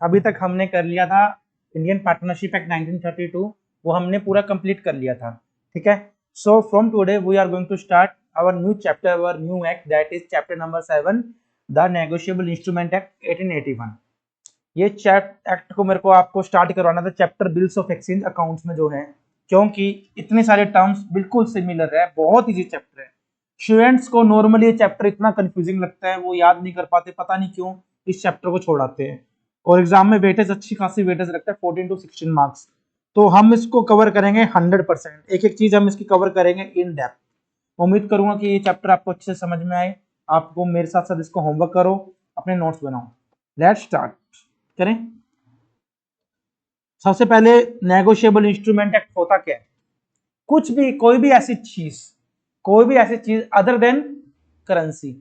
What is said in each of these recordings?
अभी तक हमने कर लिया था इंडियन पार्टनरशिप एक्ट 1932, वो हमने पूरा कंप्लीट कर लिया था, ठीक है। So from today we are going to start our new chapter, our new act, that is chapter number 7, the negotiable instrument act 1881। ये एक्ट को मेरे को आपको स्टार्ट करवाना था chapter bills of exchange accounts में जो है, क्योंकि इतने सारे टर्म्स बिल्कुल सिमिलर है, बहुत इजी चैप्टर है। स्टूडेंट्स को नॉर्मली ये चैप्टर इतना कंफ्यूजिंग लगता है, वो याद नहीं कर पाते, पता नहीं क्यों इस चैप्टर को छोड़ाते हैं। और एग्जाम में वेटेज अच्छी खासी वेटेज रखता है, 14 to 16 मार्क्स। तो हम इसको कवर करेंगे 100%, एक एक चीज हम इसकी कवर करेंगे इन डेप्थ। उम्मीद करूंगा कि ये चैप्टर आपको अच्छे से समझ में आए। आपको मेरे साथ साथ इसको होमवर्क करो, अपने नोट्स बनाओ। लेट्स स्टार्ट करें। सबसे पहले नेगोशिएबल इंस्ट्रूमेंट एक्ट होता क्या है? कुछ भी, कोई भी ऐसी चीज अदर देन करेंसी,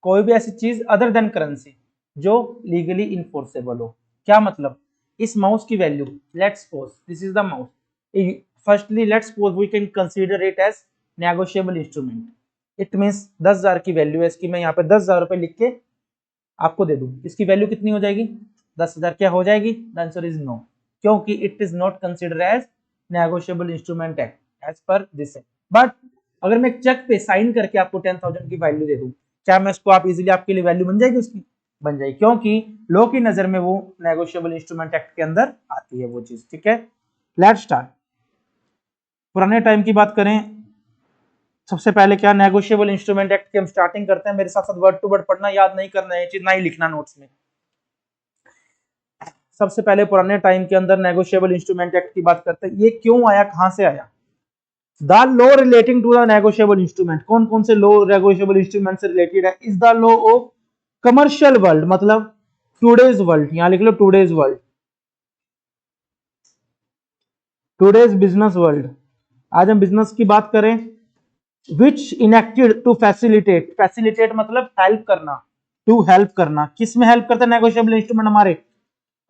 कोई भी ऐसी चीज अदर देन करेंसी जो लीगली इनफोर्सेबल हो। क्या मतलब? इस माउस की value, let's suppose this is the mouse, firstly let's suppose we can consider it as negotiable instrument. It means 10,000 की वैल्यू है इसकी, मैं यहाँ पे 10,000 रुपए लिख के आपको दे दूं, इसकी वैल्यू कितनी हो जाएगी? 10,000। क्या हो जाएगी? द आंसर इज नो, क्योंकि it is not consider as negotiable instrument act as per this है। बट अगर मैं चेक पे साइन करके आपको 10,000 की वैल्यू दे दूं, क्या मैं इसको आप इजीली आपके लिए वैल्यू बन जाएगी उसकी? बन जाएगी, क्योंकि लॉ की नजर में वो नेगोशिएबल इंस्ट्रूमेंट एक्ट के अंदर आती है वो चीज, ठीक है। Let's start. पुराने टाइम की बात करें, सबसे पहले क्या नेगोशिएबल इंस्ट्रूमेंट एक्ट की हम स्टार्टिंग करते हैं। मेरे साथ साथ वर्ड टू वर्ड पढ़ना, याद नहीं करना है चीज, ना ही लिखना नोट्स में। सबसे पहले पुराने टाइम के अंदर नेगोशिएबल इंस्ट्रूमेंट एक्ट की बात करते हैं। ये क्यों आया, कहां से आया? The law relating to the negotiable instrument, कौन कौन से लॉ नेगोशिएबल इंस्ट्रूमेंट से रिलेटेड है? Is the law of commercial world, मतलब टुडेज वर्ल्ड, यहां लिख लो today's world, today's business world. आज हम बिजनेस की बात करें। Which enacted to facilitate, facilitate मतलब हेल्प करना, टू हेल्प करना। किस में हेल्प करता है नेगोशिएबल इंस्ट्रूमेंट? हमारे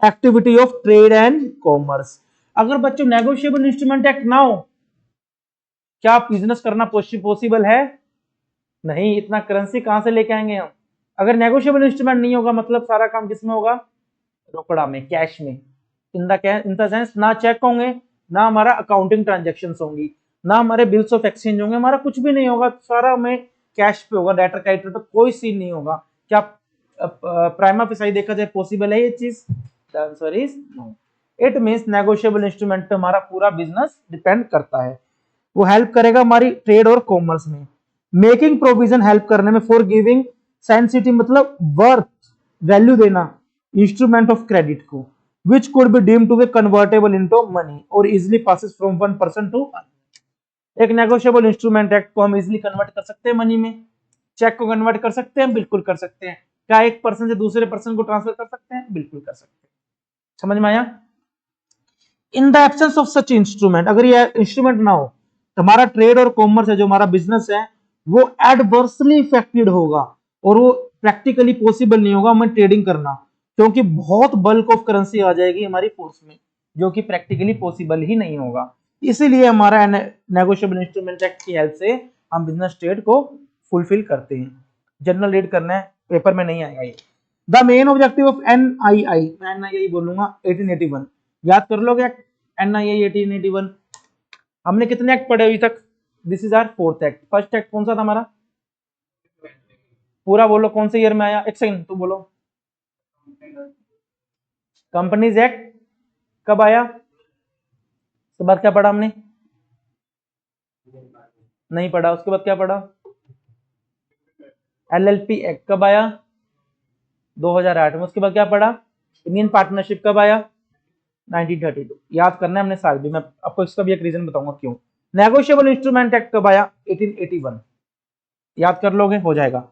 activity of trade and commerce. अगर बच्चों नेगोशिएबल इंस्ट्रूमेंट एक्ट ना हो, क्या बिजनेस करना पॉसिबल है? नहीं, इतना करेंसी कहां से लेके आएंगे हम? अगर नेगोशिएबल इंस्ट्रूमेंट नहीं होगा, मतलब सारा काम किसमें होगा? रोकड़ा में, कैश में। इन द सेंस ना चेक होंगे, ना हमारा अकाउंटिंग ट्रांजेक्शन होंगी, ना हमारे बिल्स ऑफ एक्सचेंज होंगे, हमारा कुछ भी नहीं होगा, सारा हमें कैश पे होगा, डेटर क्रेडिटर पे कोई सीन नहीं होगा। क्या प्राइमा फेसाई देखा जाए पॉसिबल है ये चीज? The answer is no. It means negotiable instrument पे हमारा पूरा बिजनेस डिपेंड करता है। वो हेल्प करेगा हमारी ट्रेड और कॉमर्स में। मेकिंग प्रोविजन, हेल्प करने में। फॉर गिविंग सेंसिटिव मतलब वर्थ, वैल्यू देना इंस्ट्रूमेंट ऑफ क्रेडिट को, which could be deemed to be convertible into money और easily passes from one person to another. एक नेगोशिएबल इंस्ट्रूमेंट एक्ट को हम इजिली कन्वर्ट कर सकते हैं मनी में। चेक को कन्वर्ट कर सकते हैं, बिल्कुल कर सकते हैं। क्या एक पर्सन से दूसरे पर्सन को ट्रांसफर कर सकते हैं? बिल्कुल कर सकते हैं। समझ में आया? In the absence of such instrument, अगर ये इंस्ट्रूमेंट ना हो तो हमारा ट्रेड और कॉमर्स है, जो हमारा बिजनेस है, वो एडवर्सली इफेक्टेड होगा और वो प्रैक्टिकली पॉसिबल नहीं होगा हमें ट्रेडिंग करना, क्योंकि बहुत बल्क ऑफ करेंसी आ जाएगी हमारी फोर्स में, जो कि प्रैक्टिकली पॉसिबल ही नहीं होगा। इसीलिए हमारा नेगोशिएबल इंस्ट्रूमेंट एक्ट की हेल्प से हम बिजनेस ट्रेड को फुलफिल करते हैं। जनरल रीड करना है, पेपर में नहीं आएगा ये। The main objective of NII, मैं एनआईआई बोलूंगा, 1881 याद कर लोगे। एनआईआई 1881, हमने कितने एक्ट पढ़े अभी तक? This is our fourth act. First act कौन सा था हमारा? पूरा बोलो, कौन से ईयर में आया? एक सेकंड तो बोलो। कंपनीज एक्ट कब आया? उसके बाद क्या पढ़ा हमने? नहीं पढ़ा। उसके बाद क्या पढ़ा? एलएलपी एक्ट कब आया? 2008 में। उसके बाद क्या पढ़ा? इंडियन पार्टनरशिप कब आया? 1932। याद करना है हमने साल भी, मैं आपको इसका भी एक रीजन बताऊंगा क्यों। नेगोशिएबल इंस्ट्रूमेंट एक्ट कब आया? 1881। याद कर लोगे, हो जाएगा।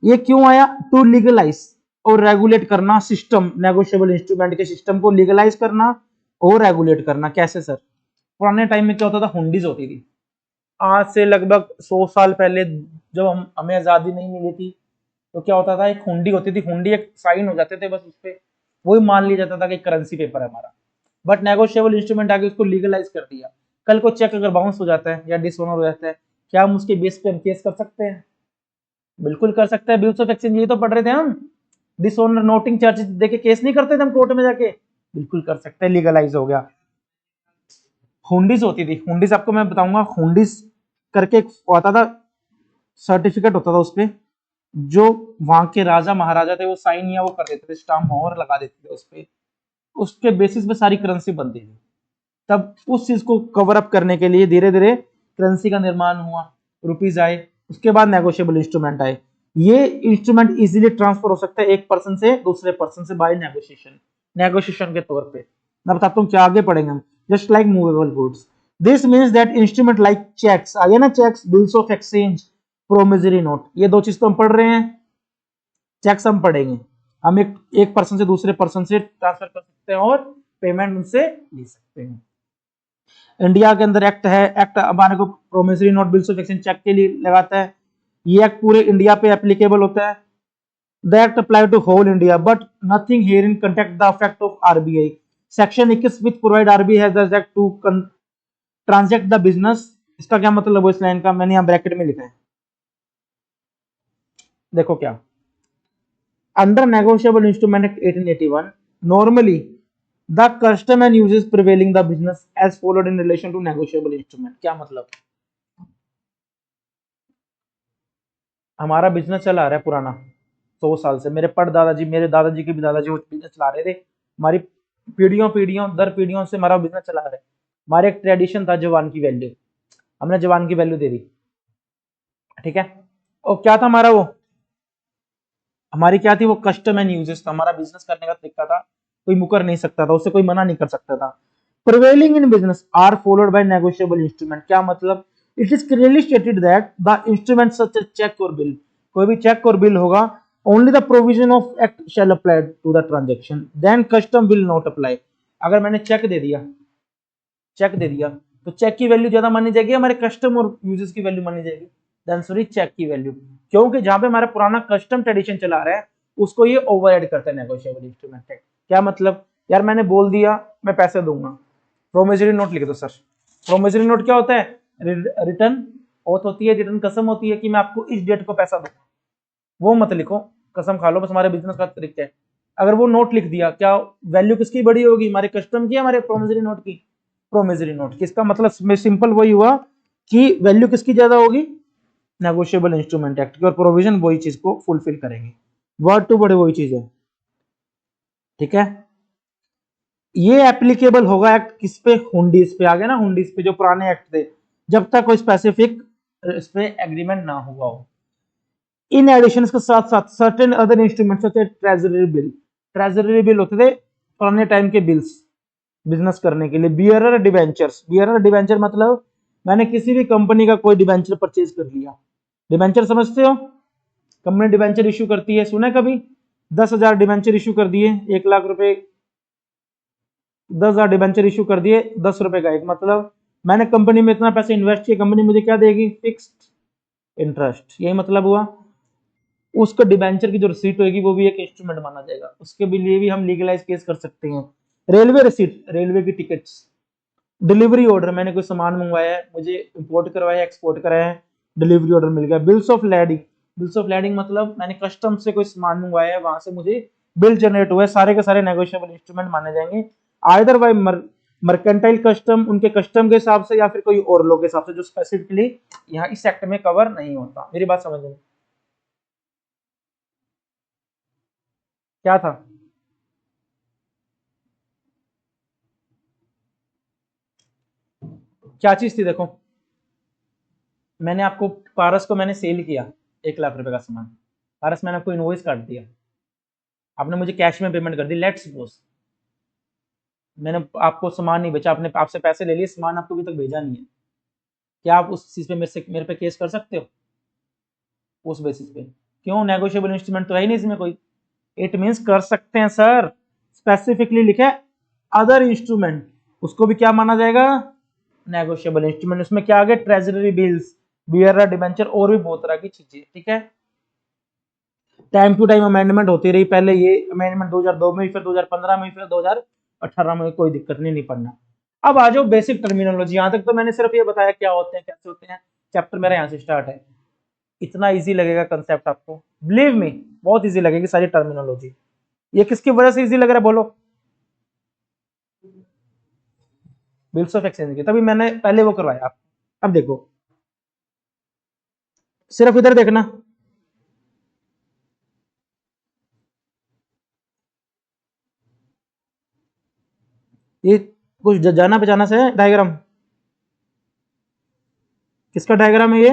ये क्यों आया? टू लीगलाइज और रेगुलेट करना सिस्टम, नेगोशिएबल इंस्ट्रूमेंट के सिस्टम को लीगलाइज करना और रेगुलेट करना। कैसे सर? पुराने टाइम में क्या होता था? हुंडीज होती थी। आज से लगभग 100 साल पहले, जब हमें आजादी नहीं मिली थी, तो क्या होता था? एक हुंडी होती थी, हुंडी एक साइन हो जाते थे बस, उस पर वही मान लिया जाता था कि करेंसी पेपर है हमारा। बट नेगोशिएबल इंस्ट्रूमेंट आके उसको लीगलाइज कर दिया। कल को चेक अगर बाउंस हो जाता है या डिसऑनर हो जाता है, क्या हम उसके बेस पे हम केस कर सकते हैं? बिल्कुल कर सकते हैं। बिल्स ऑफ एक्सचेंज ये तो पढ़ रहे थे हम। डिसऑनर नोटिंग चार्जेस देके केस नहीं करते थे हम कोर्ट में जाके, बिल्कुल कर सकते हैं, लीगलाइज हो गया। हुंडीज होती थी, हुंडीज आपको मैं बताऊंगा, हुंडीज करके एक आता था, सर्टिफिकेट होता था उसपे, जो वहां के राजा महाराजा थे वो साइन या वो कर देते थे, स्टाम्प और लगा देते थे उसपे, उसके बेसिस पे सारी करेंसी बनती थी। तब उस चीज को कवर अप करने के लिए धीरे धीरे करेंसी का निर्माण हुआ, रुपीज आए, उसके बाद नेगोशिएबल इंस्ट्रूमेंट आए। ये इंस्ट्रूमेंट इजीली ट्रांसफर हो सकता है एक पर्सन से दूसरे पर्सन से बाय नेगोशिएशन, नेगोशिएशन के तौर पे। मैं बताता हूँ क्या आगे पढ़ेंगे हम। Just like movable goods, this means that instrument like cheques, आगे ना cheques, bills of exchange, promissory note, ये दो चीज तो हम पढ़ रहे हैं। चेक्स हम पढ़ेंगे, हम एक पर्सन से दूसरे पर्सन से ट्रांसफर कर सकते हैं और पेमेंट उनसे ले सकते हैं। इंडिया के अंदर एक्ट है, एक्ट हमारे को promissory note, bills of exchange, cheque के लिए लगाता है। ये एक्ट पूरे इंडिया पे एप्लीकेबल होता है। The act apply to whole India but nothing here in contact the effect of RBI. Section 21 which provide RBI has the act to transact the business. इसका क्या मतलब है इस लाइन का, मैंने यहाँ ब्रैकेट में लिखा है, देखो क्या, under negotiable instrument act 1881 normally the custom and usages prevailing the business as followed in relation to negotiable instrument. क्या मतलब, हमारा बिजनेस चला आ रहा है पुराना 100 साल से, मेरे पड़ दादाजी, मेरे दादाजी के भी दादाजी वो बिजनेस चला रहे थे, हमारी पीढ़ियों पीढ़ियों दर पीढ़ियों से हमारा बिजनेस चला रहा है। हमारे एक ट्रेडिशन था जवान की वैल्यू, हमने जवान की वैल्यू दे दी, ठीक है। और क्या था हमारा वो, हमारी क्या थी वो, कस्टम एंड यूजेस था, हमारा बिजनेस करने का तरीका था, कोई मुकर नहीं सकता था, उससे कोई मना नहीं कर सकता था। Prevailing in business are followed by negotiable instrument, क्या मतलब, it is clearly stated that the instrument such as cheque और बिल, कोई भी चेक और बिल होगा, only the provision of act shall apply to the transaction, then custom will not apply. अगर मैंने check दे दिया, चेक दे दिया तो चेक की वैल्यू ज्यादा मानी जाएगी, हमारे कस्टम और यूजेस की वैल्यू मानी जाएगी, देन सॉरी चेक की वैल्यू, क्योंकि जहां पे हमारा पुराना कस्टम ट्रेडिशन चला रहा है उसको ये ओवरराइड करता है नेगोशिएबल इंस्ट्रूमेंट एक्ट। क्या मतलब, यार मैंने बोल दिया मैं पैसे दूंगा, प्रोमिसरी नोट लिख दो सर। प्रोमिसरी नोट क्या होता है, रिटर्न ओथ होती है, रिटर्न कसम होती है कि मैं आपको इस डेट को पैसा दूंगा, वो मत लिखो, कसम खा लो, बस हमारे बिजनेस का तरीका है। अगर वो नोट लिख दिया, क्या वैल्यू किसकी बड़ी होगी, हमारे कस्टम की, हमारे प्रोमिसरी नोट की, प्रोमिसरी नोट की। इसका मतलब सिंपल वही हुआ कि वैल्यू किसकी ज्यादा होगी, नेगोशिएबल इंस्ट्रूमेंट एक्ट की, और प्रोविजन वही चीज को फुलफिल करेंगे, वर्ड टू वर्ड वही चीज है, ठीक है। ये एप्लीकेबल होगा एक्ट किस पे, हुंडीज पे, आ गया ना, हुंडीज पे जो पुराने एक्ट थे, जब तक कोई स्पेसिफिक इस पे एग्रीमेंट ना हुआ हो। इन एडिशन के साथ साथ सर्टेन अदर इंस्ट्रूमेंट्स होते हैं, ट्रेजरी बिल, ट्रेजरी बिल होते थे पुराने टाइम के बिल्स बिजनेस करने के लिए। बियरर डिवेंचर्स, बियरर डिवेंचर मतलब मैंने किसी भी कंपनी का कोई डिवेंचर परचेज कर लिया, डिवेंचर समझते हो, कंपनी डिवेंचर इशू करती है, सुना कभी, 10,000 डिवेंचर इशू कर दिए, 1 लाख रुपए, 10,000 डिवेंचर इशू कर दिए, 10 रुपए का एक, मतलब मैंने कंपनी में इतना पैसे इन्वेस्ट किया, कंपनी मुझे क्या देगी, फिक्स्ड इंटरेस्ट, यही मतलब हुआ। उसका डिबेंचर की जो रिसीट होगी वो भी एक इंस्ट्रूमेंट माना जाएगा, उसके भी लिए भी हम लीगलाइज केस कर सकते हैं। रेलवे रिसीट, रेलवे की टिकट्स, डिलीवरी ऑर्डर, मैंने कोई सामान मंगवाया है, मुझे इंपोर्ट करवाया है, एक्सपोर्ट कराया है, डिलीवरी ऑर्डर मिल गया। Bills of lading, bills of lading मतलब मैंने कस्टम से कोई सामान मंगवाया है, वहां से मुझे बिल जनरेट हुआ है, सारे के सारे नेगोशिएबल इंस्ट्रूमेंट माने जाएंगे, आइदर बाय मर्केंटाइल कस्टम, उनके कस्टम के हिसाब से, या फिर कोई और लोग के हिसाब से, जो स्पेसिफिकली यहाँ इस सेक्टर में कवर नहीं होता। मेरी बात समझ में, क्या था, क्या चीज थी, देखो मैंने आपको, पारस को मैंने सेल किया 1 लाख रुपए का सामान, पारस मैंने आपको इनवॉइस काट दिया, आपने मुझे कैश में पेमेंट कर दी, लेट्स सपोज मैंने आपको सामान नहीं बेचा, आपने आपसे पैसे ले लिए, सामान आपको अभी तक भेजा नहीं है, क्या आप उस चीज पे मेरे पे केस कर सकते हो उस बेसिस पे, क्यों, नेगोशिएबल इंस्ट्रूमेंट तो है ही नहीं इसमें कोई, इट मींस कर सकते हैं सर, स्पेसिफिकली लिखा है अदर इंस्ट्रूमेंट, उसको भी क्या माना जाएगा, नेगोशिएबल इंस्ट्रूमेंट। उसमें क्या आ गया, ट्रेजरी बिल्स, बियरर डिबेंचर, और भी बहुत तरह की चीजें, ठीक है। टाइम टू टाइम अमेंडमेंट होती रही, पहले ये अमेंडमेंट 2002 में, फिर 2015 में, फिर 2018 में, कोई दिक्कत नहीं पड़ना। अब आ जाओ बेसिक टर्मिनोलॉजी, यहां तक तो मैंने सिर्फ ये बताया क्या होते हैं कैसे होते हैं, चैप्टर मेरा यहाँ से स्टार्ट है। इतना इजी लगेगा कंसेप्ट आपको, बिलीव मी, बहुत इजी लगेगी सारी टर्मिनोलॉजी। ये किसकी वजह से इजी लग रहा है बोलो? बिल्स ऑफ एक्सचेंज की, तभी मैंने पहले वो करवाया। आप अब देखो, सिर्फ इधर देखना, ये कुछ जाना पहचाना से है डायग्राम? किसका डायग्राम है ये?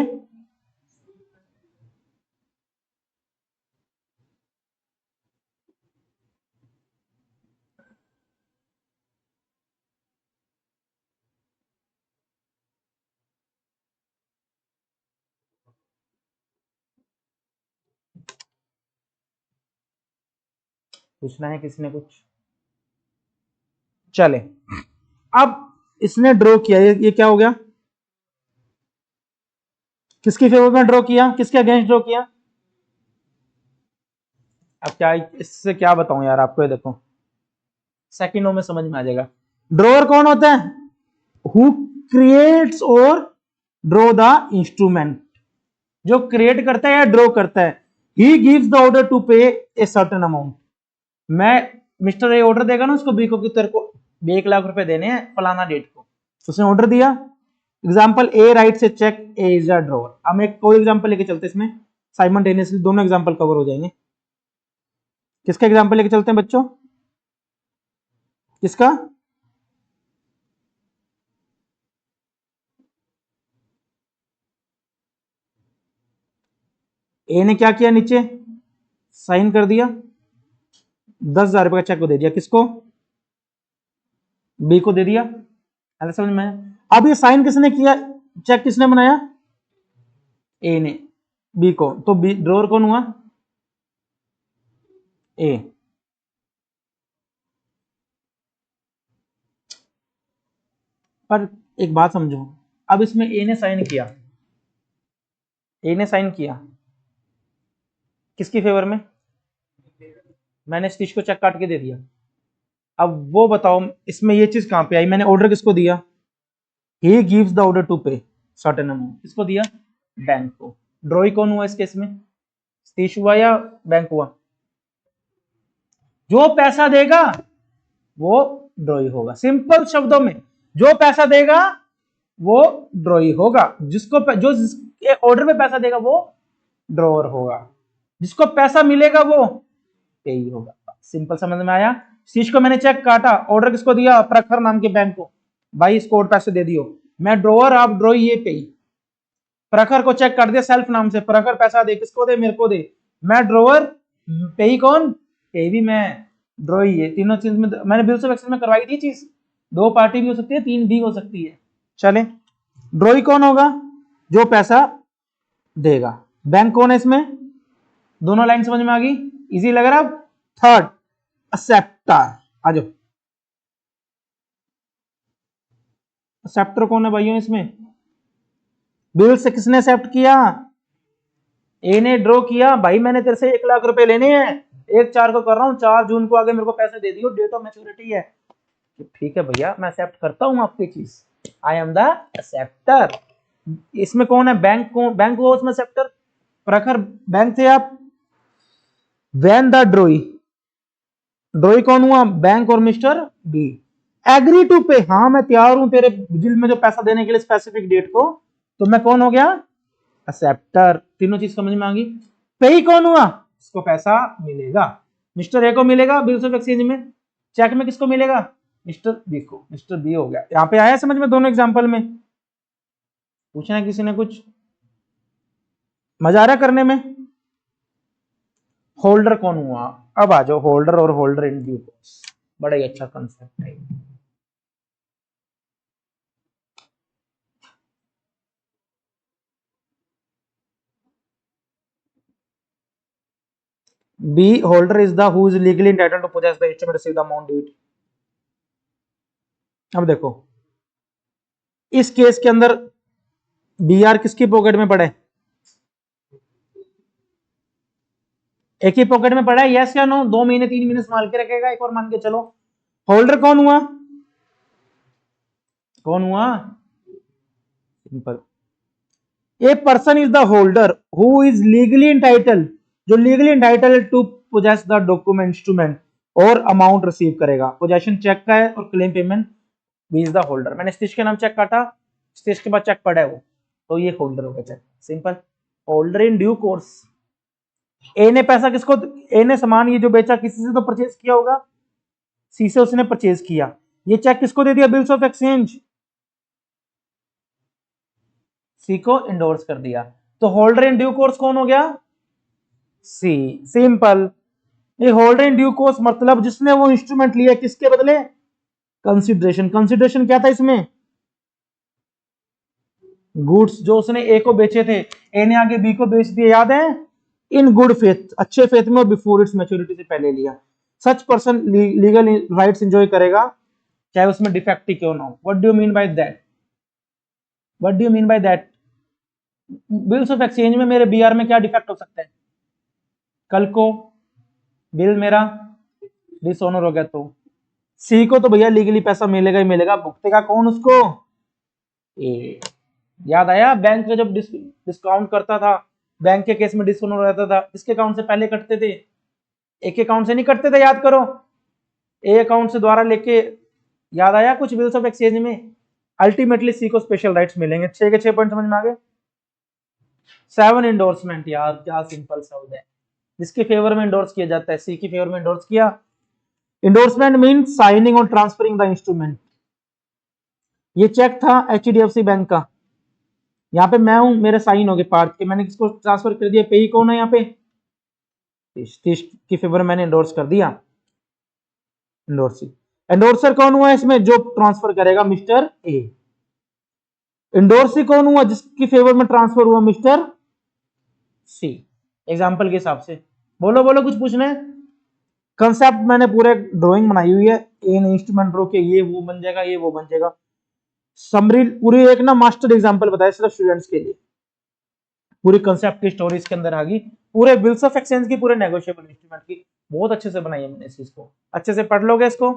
पूछना है किसी ने कुछ? चले, अब इसने ड्रॉ किया, ये क्या हो गया? किसकी फेवर में ड्रॉ किया, किसके अगेंस्ट ड्रॉ किया? अब क्या इससे क्या बताऊं यार आपको, ये देखो सेकंडों में समझ में आ जाएगा। ड्रॉअर कौन होता है? हु क्रिएट्स और ड्रॉ द इंस्ट्रूमेंट, जो क्रिएट करता है या ड्रॉ करता है। He gives the order to pay a certain amount. मैं मिस्टर ए ऑर्डर देगा ना उसको बी को कि तेरे को 1 लाख रुपए देने हैं फलाना डेट को, उसने ऑर्डर दिया। Example A writes a cheque, A is a drawer. हम एक कोई एग्जाम्पल लेके चलते इसमें, साइमल्टेनियसली दोनों एग्जाम्पल कवर हो जाएंगे। किसका एग्जाम्पल लेके चलते हैं बच्चों? किसका? ए ने क्या किया, नीचे साइन कर दिया, 10,000 रुपए का चेक को दे दिया, किसको? बी को दे दिया। ऐसा समझ में आया? अब ये साइन किसने किया, चेक किसने बनाया? ए ने बी को, तो बी ड्रॉअर कौन हुआ? ए। पर एक बात समझो, अब इसमें ए ने साइन किया, ए ने साइन किया किसकी फेवर में? मैंने सतीश को चेक काट के दे दिया। अब वो बताओ इसमें ये चीज कहां पे आई? मैंने ऑर्डर किसको दिया? He gives the order to pay certain amount, किसको दिया? बैंक को। ड्रॉई कौन हुआ इस केस में? सतीश हुआ या बैंक हुआ? जो पैसा देगा वो ड्रॉई होगा। सिंपल शब्दों में, जो पैसा देगा वो ड्रॉई होगा। जो जिसके ऑर्डर में पैसा देगा वो ड्रॉअर होगा, जिसको पैसा मिलेगा वो पेई होगा। सिंपल समझ में आया? शीश को मैंने चेक काटा, ऑर्डर किसको दिया? प्रखर नाम के बैंक को, भाई इसको और पैसे दे दियो। मैं ड्रॉअर, आप ड्रॉई, ये पेई। प्रखर को चेक काट दिया सेल्फ नाम से, प्रखर पैसा दे, किसको दे? मेरे को दे। मैं ड्रॉअर, पेई कौन? पेई भी मैं, ड्रॉई। ये तीनों चीज में मैंने बिल्स ऑफ एक्सचेंज में करवाई थी चीज। 2 पार्टी भी हो सकती है, 3 भी हो सकती है। चले, ड्रॉई कौन होगा? जो पैसा देगा। बैंक कौन है इसमें? दोनों लाइन समझ में आ गई? इजी लग रहा है? अब थर्ड, एक्सेप्टर। आ जाओ, एक्सेप्टर कौन है भाइयों इसमें? बिल से किसने एक्सेप्ट किया? ए ने ड्रॉ किया, भाई मैंने तेरे से 1 लाख रुपए लेने हैं, 1/4 को कर रहा हूं, 4 जून को आगे मेरे को पैसे दे दियो, डेट ऑफ मैच्योरिटी है। ठीक है भैया, मैं एक्सेप्ट करता हूं आपकी चीज, आई एम द एक्सेप्टर। इसमें कौन है? बैंक कौन? बैंक हुआ उसमें एक्सेप्टर। प्रखर बैंक थे आप। वैन द ड्रॉई, ड्रॉई कौन हुआ? बैंक और मिस्टर बी। एग्री टू पे, हाँ मैं तैयार हूं तेरे बिल में जो पैसा देने के लिए स्पेसिफिक डेट को, तो मैं कौन हो गया? एक्सेप्टर। तीनों चीज समझ में आ गई? पे कौन हुआ? इसको पैसा मिलेगा, मिस्टर ए को मिलेगा बिल्स ऑफ एक्सचेंज में। चेक में किसको मिलेगा? मिस्टर बी को। मिस्टर बी हो गया। यहां पे आया समझ में दोनों एग्जांपल में? पूछना है किसी ने कुछ? मजा आ रहा करने में? होल्डर कौन हुआ? अब आ जाओ, होल्डर और होल्डर इन ड्यू कोर्स, बड़ा ही अच्छा कंसेप्ट है। B holder is the who is legally entitled to possess the instrument receive the amount due. अब देखो इस केस के अंदर बी आर किसकी पॉकेट में पड़े? एक ही पॉकेट में पड़ा है, यस या नो? 2 महीने 3 महीने संभाल के रखेगा, एक और मान के चलो। होल्डर कौन हुआ? कौन हुआ? Simple, a person is the holder who is legally entitled, जो legally entitled to possess the document instrument और अमाउंट रिसीव करेगा। पोजेशन चेक का है और क्लेम पेमेंट भी इज द होल्डर। मैंने स्टेज के नाम चेक काटा, स्टेज के बाद चेक पड़ा है वो, तो ये होल्डर हो गया cheque, simple. Holder in due course. A ने पैसा किसको, ए ने सामान ये जो बेचा किसी से तो परचेज किया होगा, सी से उसने परचेज किया, ये चेक किसको दे दिया, बिल्स ऑफ एक्सचेंज, सी को इंडोर्स कर दिया। तो होल्डर इन ड्यू कोर्स कौन हो गया, सी, सिंपल। ये होल्डर इन ड्यू कोर्स मतलब जिसने वो इंस्ट्रूमेंट लिया किसके बदले, कंसिडरेशन। कंसिडरेशन क्या था इसमें, गुड्स जो उसने ए को बेचे थे, ए ने आगे बी को बेच दिए, याद है, इन गुड फेथ, अच्छे फेथ में, और बिफोर इट्स मैच्योरिटी से पहले लिया। Such person legal rights enjoy करेगा चाहे उसमें डिफेक्ट ही क्यों ना हो। What do you mean by that, what do you mean by that, bills of exchange में मेरे बीआर में क्या डिफेक्ट हो सकता है, कल को बिल मेरा डिसऑनर हो गया तो सी को तो भैया लीगली पैसा मिलेगा ही मिलेगा, भुगतेगा कौन उसको, ए। याद आया, बैंक का जब डिस्काउंट करता था, बैंक के केस में डिसऑनर रहता था, इसके अकाउंट से पहले कटते थे, एक अकाउंट से नहीं कटते थे, याद करो, ए अकाउंट से द्वारा लेके, याद आया कुछ बिल्स ऑफ एक्सचेंज में। अल्टीमेटली सी को स्पेशल राइट्स मिलेंगे। 6 के 6 पॉइंट समझ में आ गए। 7 इंडोर्समेंट, यार क्या सिंपल शब्द है, जिसके फेवर में इंडोर्स किया जाता है, सी की फेवर में इंडोर्स किया। इंडोर्समेंट मीन साइनिंग और ट्रांसफरिंग द इंस्ट्रूमेंट। ये चेक था एचडीएफसी बैंक का, यहाँ पे मैं हूं, मेरे साइन हो गए पार्ट के, मैंने किसको ट्रांसफर कर दिया, पे ही कौन है यहाँ पे, तीस की फेवर मैंने इंडोर्स कर दिया, इंडोर्सी। इंडोर्सर कौन हुआ इसमें, जो ट्रांसफर करेगा, मिस्टर ए। इंडोर्सी कौन हुआ, जिसकी फेवर में ट्रांसफर हुआ, मिस्टर सी। एग्जांपल के हिसाब से बोलो बोलो, कुछ पूछना है। कंसेप्ट मैंने पूरे ड्राइंग बनाई हुई है, ए ने इंस्ट्रूमेंट ड्रॉ किया, ये वो बन जाएगा, ये वो बन जाएगा। समरी पूरी एक ना मास्टर एग्जांपल बताया सिर्फ स्टूडेंट्स के लिए, पूरी कंसेप्ट की स्टोरी इसके अंदर आ गई, पूरे बिल्स ऑफ एक्सचेंज की, पूरे नेगोशिएबल इंस्ट्रूमेंट की, बहुत अच्छे से बनाई है मैंने इस चीज को। अच्छे से पढ़ लोगे इसको,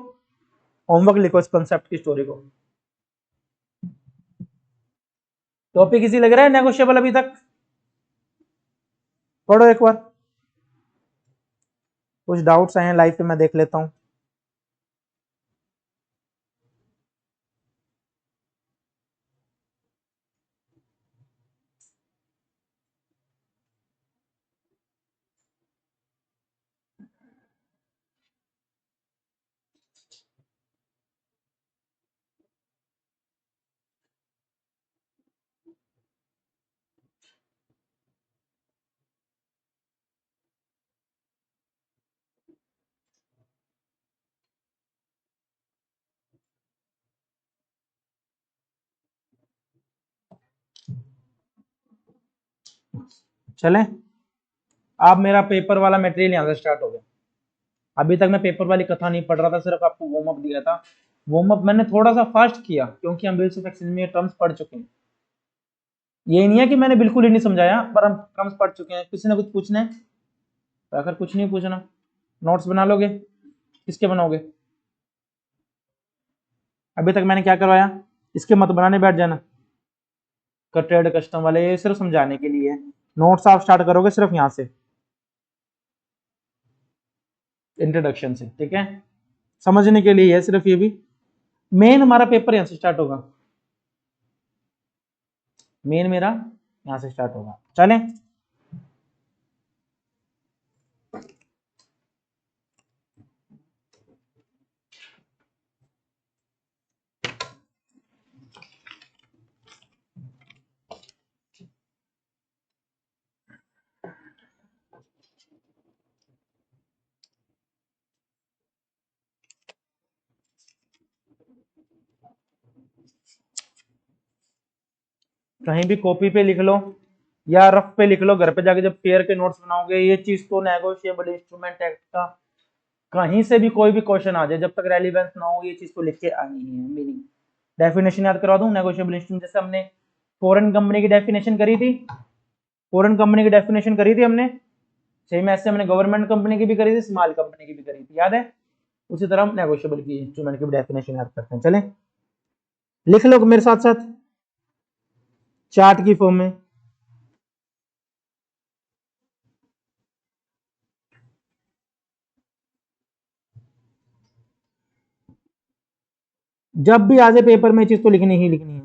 होमवर्क लिखो इस कंसेप्ट की स्टोरी को। टॉपिक इजी लग रहा है नेगोशिएबल अभी तक, पढ़ो एक बार। कुछ डाउट्स आए हैं लाइव पे, मैं देख लेता हूं। चलें, अब मेरा पेपर वाला मटेरियल यहां से स्टार्ट हो गया। अभी तक मैं पेपर वाली कथा नहीं पढ़ रहा था, सिर्फ आपको वार्म अप दिया था। वार्म अप मैंने थोड़ा सा फास्ट किया क्योंकि हम बिल्स ऑफ एक्सचेंज में टर्म्स पढ़ चुके हैं। ये नहीं है कि मैंने बिल्कुल ही नहीं समझाया, पर हम टर्म्स पढ़ चुके हैं। किसी ने कुछ पूछना है तो अगर कुछ नहीं पूछना, नोट्स बना लोगे, किसके बनाओगे, अभी तक मैंने क्या करवाया, इसके मत बनाने बैठ जाना, ट्रेड कस्टम वाले, ये सिर्फ समझाने के लिए है। नोट्स आप स्टार्ट करोगे सिर्फ यहां से, इंट्रोडक्शन से, ठीक है, समझने के लिए है सिर्फ। ये भी मेन हमारा पेपर यहां से स्टार्ट होगा, मेन मेरा यहां से स्टार्ट होगा। चलें, कहीं भी कॉपी पे लिख लो या रफ पे लिख लो, घर पे जाके जब पेयर के नोट्स बनाओगे, ये चीज तो नेगोशिएबल इंस्ट्रूमेंट एक्ट का कहीं से भी कोई भी क्वेश्चन आ जाए, जब तक रेलिवेंस ना हो, ये चीज तो लिख के आनी है। मीनिंग डेफिनेशन याद करवा दूं, नेगोशिएबल इंस्ट्रूमेंट जैसे हमने फॉरेन कंपनी की डेफिनेशन करी थी, फॉरेन कंपनी की डेफिनेशन करी थी हमने, सेम ऐसे हमने गवर्नमेंट कंपनी की भी करी थी, स्मॉल कंपनी की भी करी थी, याद है। उसी तरह हम नेगोशिएबल की इंस्ट्रूमेंट की भी डेफिनेशन याद करते हैं। चलें, लिख लो मेरे साथ साथ चार्ट की फॉर्म में। जब भी आ जाए पेपर में चीज तो लिखनी ही लिखनी है।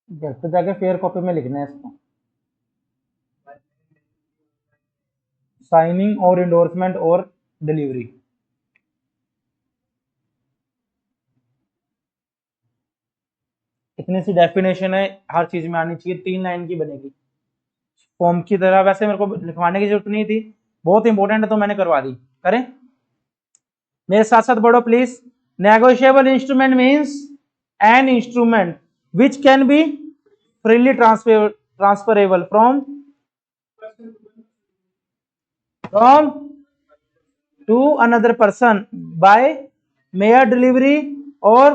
घर पे जाके फेयर कॉपी में लिखना है इसको, साइनिंग और इंडोर्समेंट और डिलीवरी। इतनी सी डेफिनेशन है, हर चीज में आनी चाहिए, 3 लाइन की बनेगी फॉर्म की तरह। वैसे मेरे को लिखवाने की जरूरत नहीं थी, बहुत इंपॉर्टेंट है तो मैंने करवा दी। करें, मेरे साथ साथ पढ़ो please. Negotiable instrument means an instrument which can be freely transferable from to another person by mere delivery और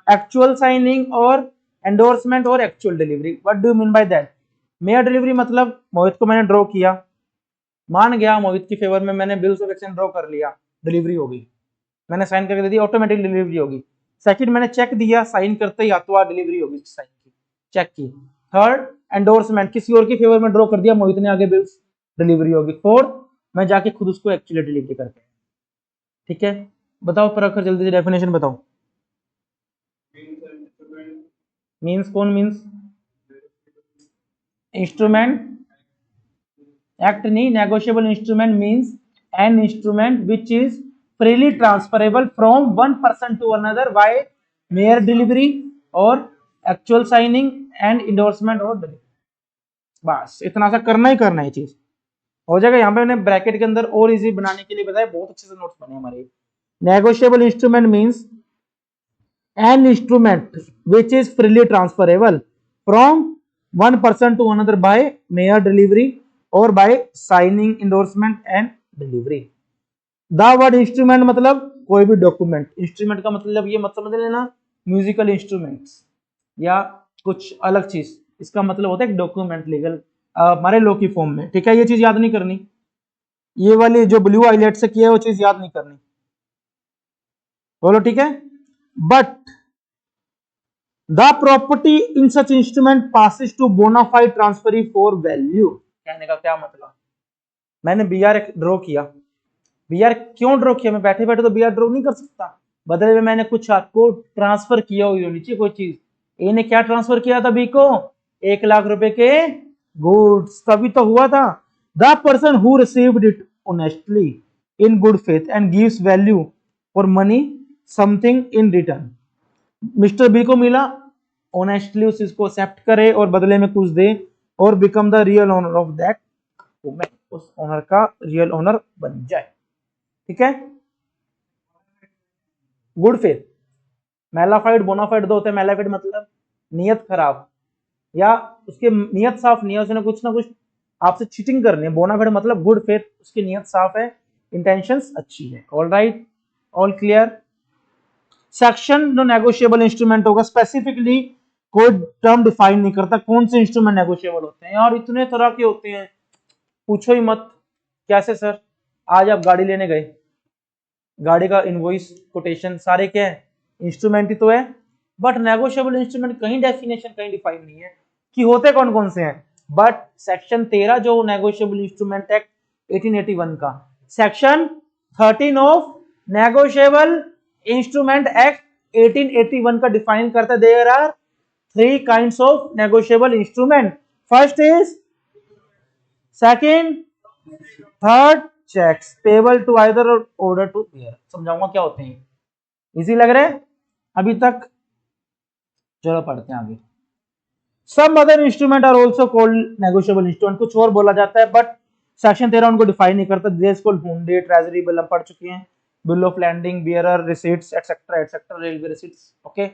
एक्चुअल साइनिंग और एंडोर्समेंट और actual delivery. What do you mean by that? Mere delivery मतलब मोहित को मैंने draw किया, मान गया मोहित की फेवर में, मैंने बिल्स ऑफ एक्सचेंज ड्रॉ कर लिया, डिलीवरी होगी, मैंने साइन करके दे दी, ऑटोमेटिक डिलीवरी होगी। सेकंड, मैंने चेक दिया, साइन करते ही हाथों हाथ डिलीवरी होगी साइन की, चेक की। थर्ड, एंडोर्समेंट, किसी और की फेवर में ड्रॉ कर दिया, मोहित ने आगे बिल्स, डिलीवरी होगी। फोर्थ, मैं जाके खुद उसको एक्चुअली डिलीवरी करके। ठीक है, बताओ प्रखर जल्दी से डेफिनेशन बताओ। मींस कौन मींस? इंस्ट्रूमेंट, एक्ट नहीं, negotiable instrument means an instrument which is freely transferable from one person to another by mere delivery और actual signing and endorsement और delivery। बस इतना सा करना ही करना है, चीज हो जाएगा। यहाँ पे मैंने ब्रैकेट के अंदर और इजी बनाने के लिए बताया, बहुत अच्छे से नोट्स बने हमारे। Negotiable instrument means an instrument which is freely transferable from one person to another by mere delivery or by signing endorsement and delivery। The word instrument मतलब कोई भी डॉक्यूमेंट, इंस्ट्रूमेंट का मतलब ये मत समझ लेना म्यूजिकल इंस्ट्रूमेंट्स या कुछ अलग चीज, इसका मतलब होता है एक डॉक्यूमेंट लीगल हमारे लॉ की फॉर्म में। ठीक है, ये चीज याद नहीं करनी, ये वाली जो ब्लू हाईलाइट से किया है वो चीज याद नहीं करनी, बोलो ठीक है। But the property in such instrument passes to bona fide transferee for value. कहने का क्या मतलब, मैंने बी आर ड्रॉ किया, बी आर क्यों ड्रॉ किया? मैं बैठे बैठे तो बी आर ड्रॉ नहीं कर सकता, बदले में मैंने कुछ आपको ट्रांसफर किया हुई होनी चाहिए कोई चीज। ए ने क्या ट्रांसफर किया था बी को? 1 लाख रुपए के गुड्स, तभी तो हुआ था। The person who received it honestly in good faith and gives value for money something in return. Mister B को मिला, ऑनेस्टली उस चीज को एक्सेप्ट करे और बदले में कुछ दे और become the real owner of that women, उस ओनर का रियल ओनर बन जाए। ठीक है, गुड फेथ। मेलाफाइड बोनाफाइड दो होते हैं। मेलाफाइड मतलब नियत खराब या उसकी नियत साफ नहीं है, उसने कुछ ना कुछ आपसे चीटिंग करनी है। बोनाफाइड मतलब गुड फेथ, उसकी नियत साफ है, इंटेंशंस अच्छी है। All right, all clear. Section जो नेगोशिएबल इंस्ट्रूमेंट होगा, स्पेसिफिकली कोई टर्म डिफाइन नहीं करता कौन से इंस्ट्रूमेंट नेगोशिएबल होते हैं। यार इतने तरह के होते हैं, पूछो ही मत। कैसे सर? आज आप गाड़ी लेने गए, गाड़ी का इनवॉइस, कोटेशन सारे क्या है? इंस्ट्रूमेंट ही तो है। बट नेगोशिएबल इंस्ट्रूमेंट कहीं डेफिनेशन कहीं डिफाइन नहीं है कि होते कौन कौन से हैं। बट सेक्शन 13 जो नेगोशिएबल इंस्ट्रूमेंट एक्ट 1881 का, section 13 of negotiable instrument act 1881 का डिफाइन करता है there are 3 kinds of negotiable instrument. First is, second, third cheques payable to either or order to bearer. समझाऊंगा क्या होते हैं, इजी लग रहा है अभी तक? चलो पढ़ते हैं आगे। Some other instrument are also called negotiable instrument, कुछ और बोला जाता है बट सेक्शन 13 उनको डिफाइन नहीं करता। This called hundi, treasury bill हम पढ़ चुके हैं, bill of landing, bearer receipts etcetera etcetera, railway receipts. Okay,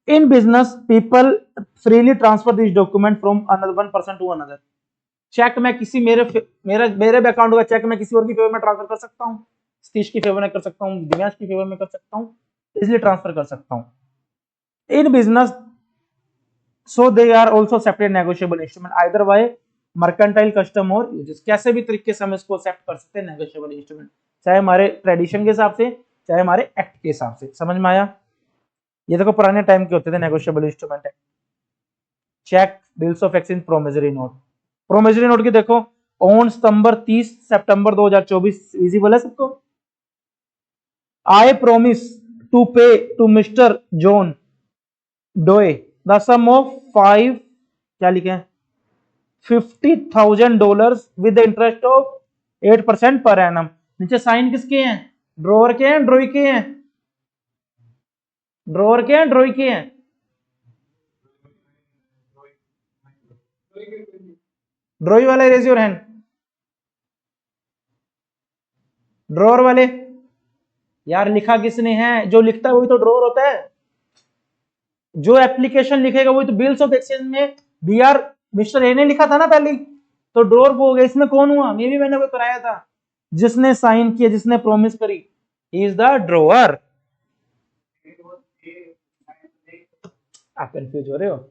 in business people freely transfer this document from another one person to another. Cheque मैं किसी मेरे अकाउंट का चेक मैं किसी और की फेवर में ट्रांसफर कर सकता हूँ, सतीश की फेवर में कर सकता हूँ, दिव्यांश की फेवर में कर सकता हूँ, इसलिए ट्रांसफर कर सकता हूँ। In business so they are also separate negotiable instrument either by mercantile custom or uses. कैसे भी तरीके से हम इसको एक्सेप्ट कर सकते हैं नेगोशिएबल इंस्ट्रूमेंट, चाहे हमारे ट्रेडिशन के हिसाब से, चाहे हमारे एक्ट के हिसाब से। समझ में आया? ये देखो पुराने टाइम के होते थे negotiable instrument, cheque, bills of exchange, promissory note. Promissory note की देखो, ऑन सितंबर 30 सितंबर 2024, विजिबल है सबको। I promise to pay to Mister John Doe the sum of 5, क्या लिखे हैं, $50,000 with interest of 8% per annum. नीचे साइन किसके हैं? ड्रॉवर के हैं, ड्रॉई के हैं? ड्रॉवर के हैं, ड्रॉई के हैं? ड्रॉई वाले रेज योर हैंड। ड्रॉवर वाले यार, लिखा किसने है? जो लिखता है वही तो ड्रॉवर होता है। जो एप्लीकेशन लिखेगा वही तो बिल्स ऑफ एक्सचेंज में बी आर मिस्टर ए ने लिखा था ना पहले, तो ड्रॉवर हो गया। इसमें कौन हुआ? मे भी मैंने वो कराया था, जिसने साइन किया, जिसने प्रॉमिस करी, ही इज द ड्रॉवर। आप कंफ्यूज हो रहे हो?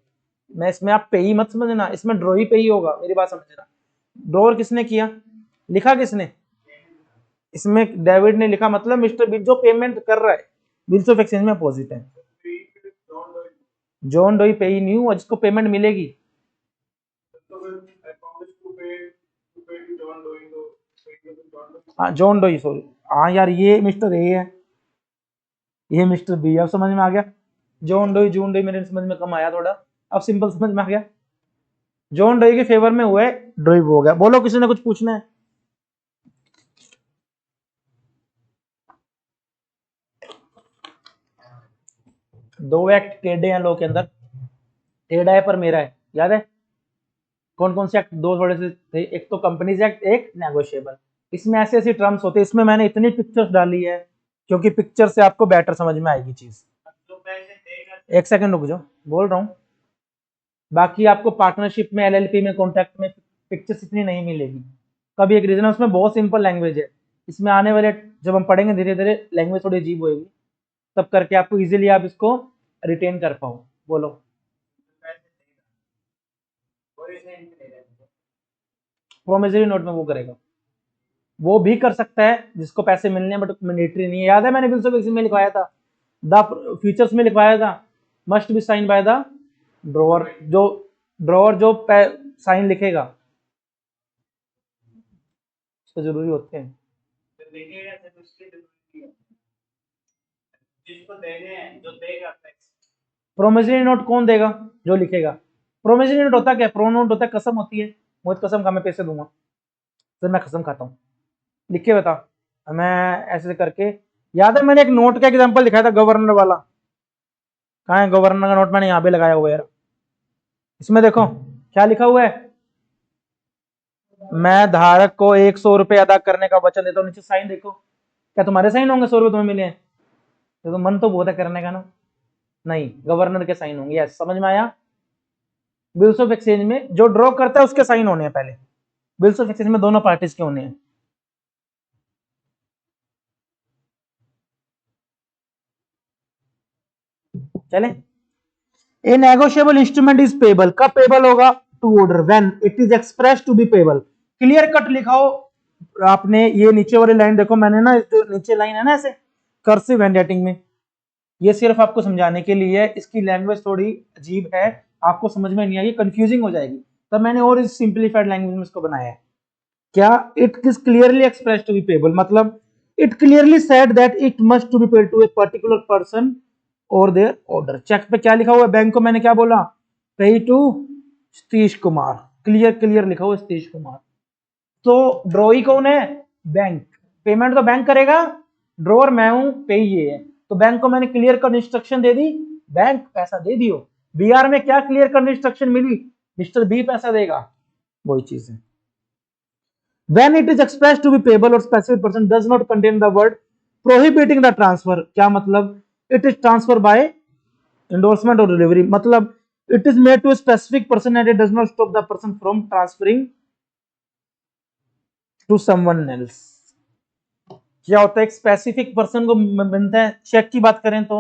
मैं इसमें आप पे ही मत समझना, इसमें ड्रॉ ही पे ही होगा, मेरी बात समझना। ड्रॉवर किसने किया, लिखा किसने? इसमें डेविड ने लिखा, मतलब मिस्टर बिल जो पेमेंट कर रहा है बिल्स ऑफ एक्सचेंज में अपोजिट है। जॉन डोई पे ही नहीं हुआ, जिसको पेमेंट मिलेगी। हाँ जॉन डोई, सॉरी, हाँ यार ये मिस्टर ए है, ये मिस्टर बी। अब समझ में आ गया? जॉन डोई जून डोई मेरे समझ में कम आया थोड़ा, अब सिंपल समझ में आ गया। जॉन डोई के फेवर में हुआ है, डोई हो गया। बोलो किसी ने कुछ पूछना है? दो एक्ट टेढ़े हैं लोग के अंदर, टेढ़ा है पर मेरा है, याद है? कौन कौन से एक्ट दो थोड़े से थे? एक तो कंपनीज एक्ट, एक नेगोशिएबल। इसमें ऐसे ऐसी टर्म्स होते हैं, इसमें मैंने इतनी पिक्चर्स डाली है क्योंकि पिक्चर से आपको बेटर समझ में आएगी चीज। एक सेकंड रुक जाओ, बोल रहा हूँ। बाकी आपको पार्टनरशिप में, एलएलपी में, कॉन्ट्रैक्ट में पिक्चर्स इतनी नहीं मिलेगी। कभी एक रीजन है, उसमें बहुत सिंपल लैंग्वेज है। इसमें आने वाले जब हम पढ़ेंगे धीरे धीरे लैंग्वेज थोड़ी अजीब होगी, तब करके आपको इजीली आप इसको रिटेन कर पाओ। बोलो। प्रोमिसरी नोट में वो करेगा, वो भी कर सकता है जिसको पैसे मिलने हैं, बट मैंडेटरी नहीं है। याद है मैंने बिल्स ऑफ एक्सचेंज में लिखवाया था, द फीचर्स में लिखवाया था, must be sign by the drawer. जो साइन लिखेगा उसको जरूरी होते हैं। प्रोमिसरी नोट कौन देगा? जो लिखेगा। प्रोमिसरी नोट होता क्या? प्रो नोट होता है, कसम होती है, मुझे कसम खा मैं पैसे दूंगा, फिर मैं कसम खाता हूँ, लिख के बता, मैं ऐसे करके। याद है मैंने एक नोट का एग्जांपल दिखाया था, गवर्नर वाला। कहाँ है गवर्नर का नोट? मैंने यहाँ पे लगाया हुआ है, इसमें देखो क्या लिखा हुआ है, मैं धारक को 100 रुपए अदा करने का वचन देता हूँ। नीचे साइन देखो, क्या तुम्हारे साइन होंगे 100 रुपए तुम्हें मिले हैं? तो मन तो बहुत है करने का ना, नहीं, गवर्नर के साइन होंगे। यस, समझ में आया? बिल्स ऑफ एक्सचेंज में जो ड्रॉ करता है उसके साइन होने हैं पहले, बिल्स ऑफ एक्सचेंज में दोनों पार्टीज के होने हैं। चले, a negotiable instrument is payable. कब पेबल होगा? To order, when it is express to be payable, clear cut लिखाओ। आपने ये नीचे वाली लाइन देखो, मैंने ना जो नीचे लाइन है ना ऐसे कर्सिव हैंडराइटिंग में, ये सिर्फ आपको समझाने के लिए है। इसकी लैंग्वेज थोड़ी अजीब है, आपको समझ में नहीं आएगी, कंफ्यूजिंग हो जाएगी, तब मैंने और इस सिंप्लीफाइड लैंग्वेज में इसको बनाया है। क्या? It is clearly express to be payable, मतलब it clearly said that it must to be paid to a particular person और देयर ऑर्डर। चेक पे क्या लिखा हुआ है? बैंक को मैंने क्या बोला? Pay to Satish Kumar, clear clear लिखा हुआ सतीश कुमार। तो ड्रॉई कौन है? बैंक। पेमेंट तो बैंक करेगा, ड्रॉर मैं हूं, पे ये है। तो बैंक को मैंने क्लियर कट इंस्ट्रक्शन दे दी, बैंक पैसा दे दियो। बीआर में क्या क्लियर कट इंस्ट्रक्शन मिली? मिस्टर बी पैसा देगा, वही चीज है। When it is expressed to be payable or specific person does not contain the word prohibiting the transfer, क्या मतलब? It is transfer by endorsement or delivery, मतलब it is made to a specific person and it does not stop the person from transferring to someone else। क्या होता है? एक specific person को मिलता है। चेक की बात करें तो,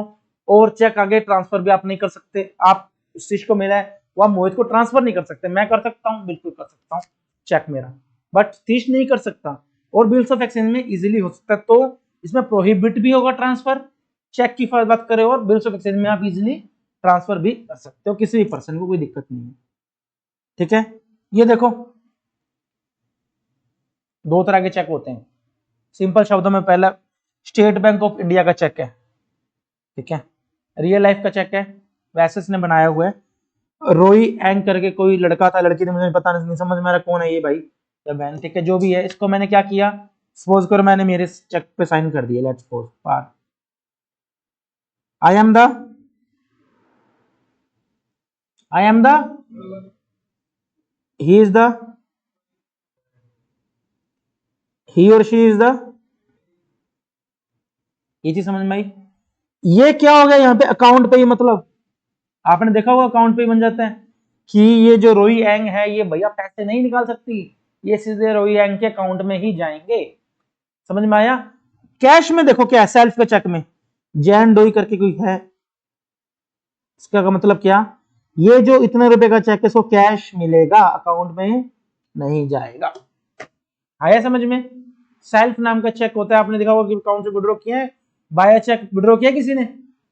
और चेक आगे ट्रांसफर भी आप नहीं कर सकते। आप उस चीज को मिला है, वो आप मोहित को ट्रांसफर नहीं कर सकते। मैं कर सकता हूँ, बिल्कुल कर सकता हूँ, चेक मेरा, बट सतीश नहीं कर सकता। और बिल्स ऑफ एक्सचेंज में इजीली हो सकता है, तो इसमें प्रोहिबिट भी होगा ट्रांसफर, चेक की बात करें, और बिल्स ऑफ एक्सचेंज में आप इजीली ट्रांसफर भी कर सकते हो किसी भी पर्सन को, कोई दिक्कत नहीं है। ठीक है, ये देखो दो तरह के चेक होते हैं। सिंपल शब्दों में, पहला स्टेट बैंक ऑफ इंडिया का चेक है, ठीक है, रियल लाइफ का चेक है, वैसे इसने बनाया हुआ है। रोई एंग करके कोई लड़का था, लड़की ने, मुझे पता नहीं समझ में आ रहा कौन है ये भाई या बहन, ठीक है, जो भी है। इसको मैंने क्या किया? सपोज करो मैंने मेरे चेक पे साइन कर दिया, लेट्स सपोज पार, I am the he is the, he और शी इज द, ये चीज समझ में आई? ये क्या हो गया यहाँ पे? अकाउंट पे ही, मतलब आपने देखा होगा अकाउंट पे ही बन जाता है कि ये जो रोई एंग है, ये भैया पैसे नहीं निकाल सकती, ये सीधे रोई एंग के अकाउंट में ही जाएंगे। समझ में आया? कैश में देखो क्या है, सेल्फ के चेक में जैन डोई करके कोई है, इसका मतलब क्या? ये जो इतने रुपए का चेक है, इसको कैश मिलेगा, अकाउंट में नहीं जाएगा। आया समझ में? सेल्फ नाम का चेक होता है, आपने देखा होगा कि अकाउंट से विड्रॉ किया है, बाया चेक विड्रॉ किया किसी ने?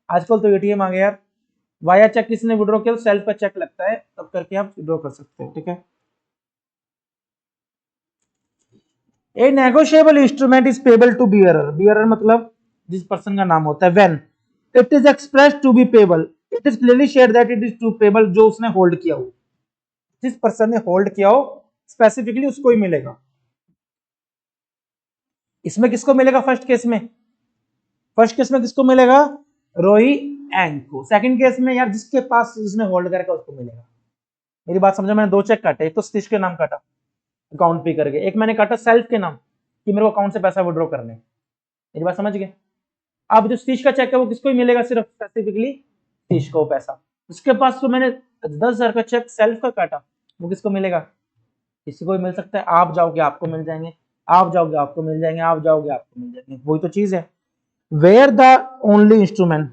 आजकल तो एटीएम आ गया यार, वाया चेक किसी ने विड्रॉ किया तो सेल्फ का चेक लगता है, तब करके आप विड्रॉ कर सकते हो। ठीक है, a negotiable instrument is payable to bearer. Bearer मतलब जिस पर्सन का नाम होता है। When it is expressed to be payable it is clearly share that it is to payable, जो उसने होल्ड किया हो, जिस पर्सन ने होल्ड किया हो स्पेसिफिकली उसको ही मिलेगा। इसमें किसको मिलेगा? फर्स्ट केस में, फर्स्ट केस में किसको मिलेगा? रोई एंग को। सेकंड केस में यार जिसके पास जिसने होल्ड करके उसको मिलेगा। मेरी बात समझो, मैंने दो चेक काटे, एक तो सतीश के नाम काटा अकाउंट पे करके, एक मैंने काटा सेल्फ के नाम कि मेरे को अकाउंट से पैसा विड्रॉ करने। मेरी बात समझ गए? अब जो सतीश का चेक है वो किसको ही मिलेगा? सिर्फ स्पेसिफिकली सतीश को पैसा। उसके पास तो मैंने 10,000 का चेक सेल्फ का काटा, वो किसको मिलेगा? किसी को भी मिल सकता है। आप जाओगे आपको मिल जाएंगे, आप जाओगे आपको मिल जाएंगे, आप जाओगे आपको मिल जाएंगे, वही तो चीज है। Where the only instrument,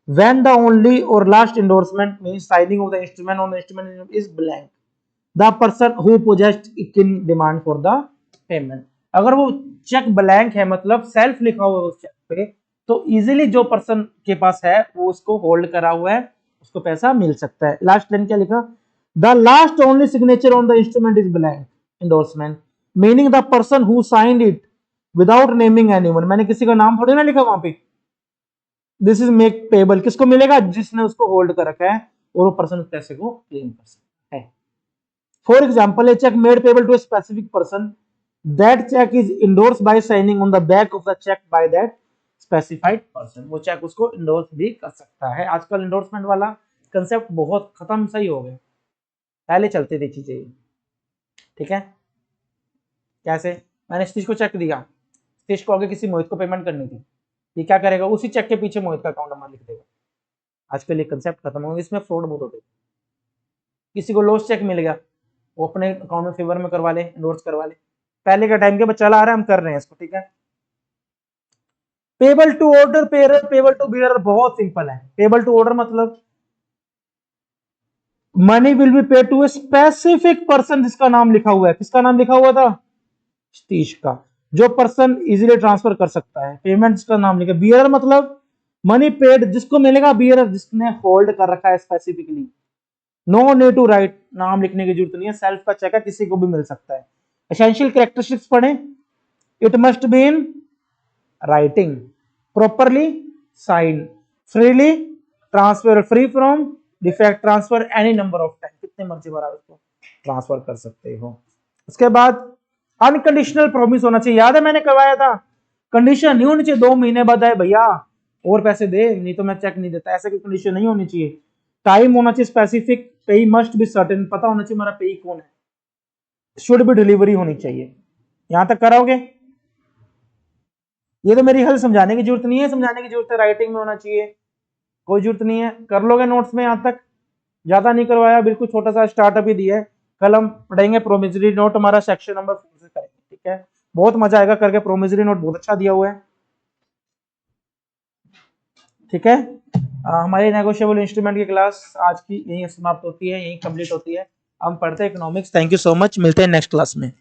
when the only or last endorsement means signing of the instrument on the instrument is blank, the person who possessed it can demand for the payment। अगर वो चेक ब्लैंक है, मतलब self लिखा हुआ है उस check पे, तो इजीली जो पर्सन के पास है वो उसको होल्ड करा हुआ है, उसको पैसा मिल सकता है। लास्ट लाइन क्या लिखा? The last only signature on the instrument is blank endorsement, meaning the person who signed it without naming anyone. मैंने किसी का नाम थोड़ी ना लिखा वहां पे। दिस इज मेक पेबल, किसको मिलेगा? जिसने उसको होल्ड कर रखा है और वो पर्सन उस पैसे को क्लेम कर सकता है। For example, a cheque made payable to a specific person, that cheque is endorse by signing on the back of the cheque by that specified person. वो चेक उसको इंडोर्स भी कर सकता है। आजकल इंडोर्समेंट वाला कंसेप्ट बहुत खत्म सही हो गया, पहले चलती थी चीजें। ठीक है, कैसे? मैंने सतीश को चेक दिया, सतीश को आगे किसी मोहित को पेमेंट करनी थी, ये क्या करेगा? उसी चेक के पीछे मोहित का अकाउंट नंबर लिख देगा। आजकल ये कंसेप्ट खत्म हो गया, इसमें फ्रॉड बहुत होते। किसी को लॉस चेक मिल गया, वो अपने अकाउंट में फेवर में करवा ले, एंडोर्स करवा ले। पहले का टाइम के चला आ रहा है, हम कर रहे हैं इसको। ठीक है, payable to order, payable to bearer बहुत सिंपल है। पेबल टू ऑर्डर मतलब money will be paid to a specific person, जिसका नाम लिखा हुआ है। किसका नाम लिखा हुआ था? सतीश का। जो पर्सन इजीली ट्रांसफर कर सकता है, पेमेंट जिसका नाम लिखा। बियरर मतलब मनी पेड जिसको मिलेगा, बियरर जिसने होल्ड कर रखा है specifically. No need to write, नाम लिखने की जरूरत नहीं है, सेल्फ का चेक है, किसी को भी मिल सकता है। एसेंशियल कैरेक्टरिस्टिक्स पढ़ें। It must be in writing, properly sign, freely transfer, free from defect transfer, any number of time, कितने मर्जी बार उसको ट्रांसफर कर सकते हो। उसके बाद अनकंडीशनल प्रॉमिस होना चाहिए। याद है मैंने करवाया था, कंडीशन नहीं होनी चाहिए 2 महीने बाद आए भैया और पैसे दे, नहीं तो मैं चेक नहीं देता, ऐसे की कंडीशन नहीं होनी चाहिए। टाइम होना चाहिए स्पेसिफिक, पे मस्ट बी सर्टेन, पता होना चाहिए हमारा पे कौन है, शुड भी डिलीवरी होनी चाहिए। यहां तक कराओगे? ये तो मेरी हल समझाने की जरूरत नहीं है, समझाने की जरूरत है राइटिंग में होना चाहिए, कोई जरूरत नहीं है, कर लोगे नोट्स में। यहां तक ज्यादा नहीं करवाया, बिल्कुल छोटा सा स्टार्टअप ही दिया है। कल हम पढ़ेंगे प्रोमिसरी नोट, हमारा सेक्शन नंबर 4 से करेंगे, ठीक है? बहुत मजा आएगा करके, प्रोमिसरी नोट बहुत अच्छा दिया हुआ है, ठीक है? हमारी नेगोशिएबल इंस्ट्रूमेंट की क्लास आज की यहीं समाप्त होती है, यहीं कंप्लीट होती है। हम पढ़ते हैं economics. Thank you so much, मिलते हैं नेक्स्ट क्लास में।